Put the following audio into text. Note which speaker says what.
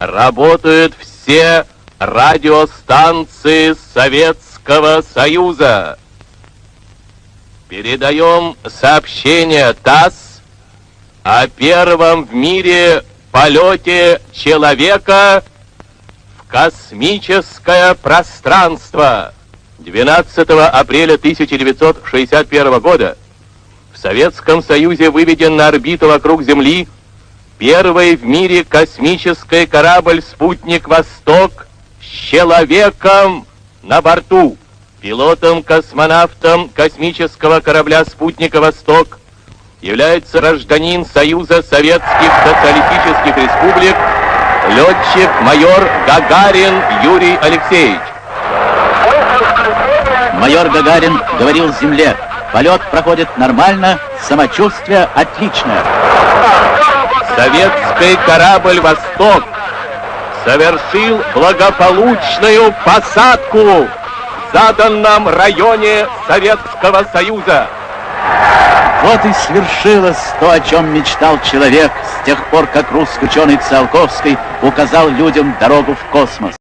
Speaker 1: Работают все радиостанции Советского Союза. Передаем сообщение ТАСС о первом в мире полете человека в космическое пространство. 12 апреля 1961 года в Советском Союзе выведен на орбиту вокруг Земли первый в мире космический корабль-спутник «Восток» с человеком на борту. Пилотом-космонавтом космического корабля-спутника «Восток» является гражданин Союза Советских Социалистических Республик, летчик-майор Гагарин Юрий Алексеевич.
Speaker 2: Майор Гагарин говорил Земле: полет проходит нормально, самочувствие отличное.
Speaker 1: Советский корабль «Восток» совершил благополучную посадку в заданном районе Советского Союза.
Speaker 2: Вот и свершилось то, о чем мечтал человек с тех пор, как русский ученый Циолковский указал людям дорогу в космос.